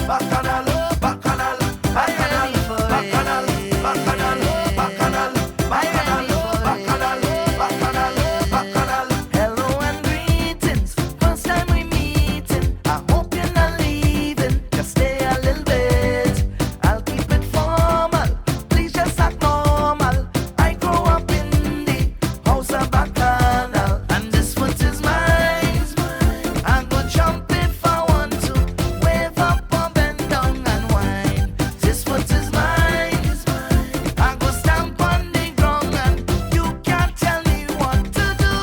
bacchanal, bacchanal, bacchanal, bacchanal, bacchanal, bacchanal, bacchanal, bacchanal, bacchanal, bacchanal. Hello and greetings, first time we meeting. I hope you're not leaving, just stay a little bit. I'll keep it formal, please just act normal. I grew up in the house of bacchanal, and this foot is mine. I go jump if I want to, wave up or bend down and whine. This foot is mine. I go stamp on the ground and you can't tell me what to do.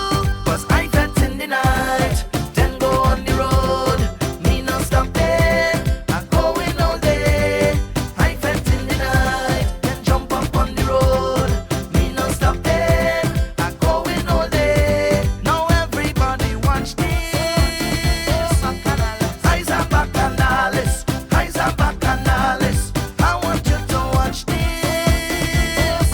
'Cause I felt in the night, then go on the road. Me no stop there, I going all day. I felt in the night, then jump up on the road. Me no stop there, I going all day. Now everybody watch this. Eyes are bacchanales, eyes are bacchanales. I want you to watch this.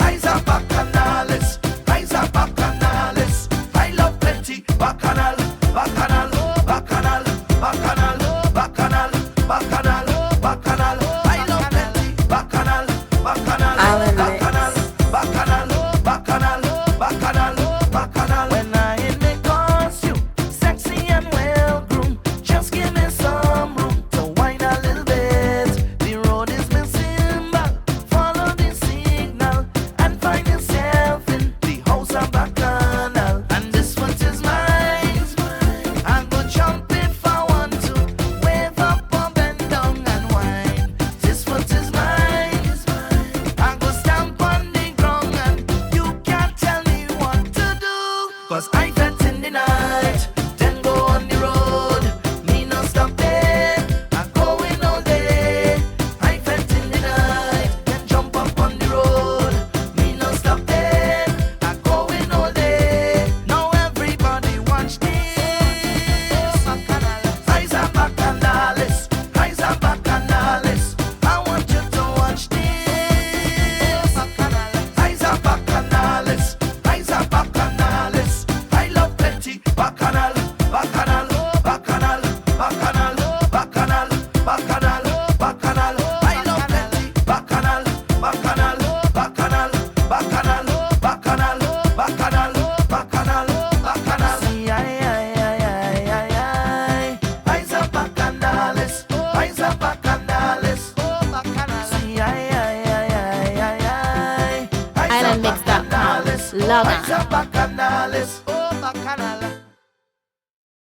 Eyes are bacchanales, eyes are bacchanales. I love plenty bacchanal, bacchanal, bacchanal, bacchanal, bacchanal, bacchanal, bacchanal. I love plenty bacchanal, bacchanal, Island Mix. bacchanal, bacchanal, bacchanal, bacchanal, bacchanal. When I in the costume, sexy and well groomed, just give me some room to whine a little bit. The road is my symbol, follow the signal and find yourself in the house of bacchanal. And this foot is mine. I go jump if I want to, wave up or bend down and whine. This foot is mine. I go stamp on the ground and you can't tell me what to do. 'Cause I felt in the night, then go on the road. Me no stop there, I going all day. I felt in the night, then jump up on the road. Me no stop there, I going all day. Now everybody watch this. Eyes are bacchanales, eyes are bacchanales. I want you to watch this. Eyes are bacchanales, eyes are bacchanales. I love plenty bacchanal, bacchanal, bacchanal, bacchanal, bacchanal, bacchanal, bacchanal. I love plenty bacchanal, bacchanal, bacchanal, bacchanal, bacchanal, bacchanal, bacchanal, bacchanal. See, eyes are bacchanales, eyes are bacchanales. See, IslandMix.com. Log on. eyes are bacchanales, oh bacchanal.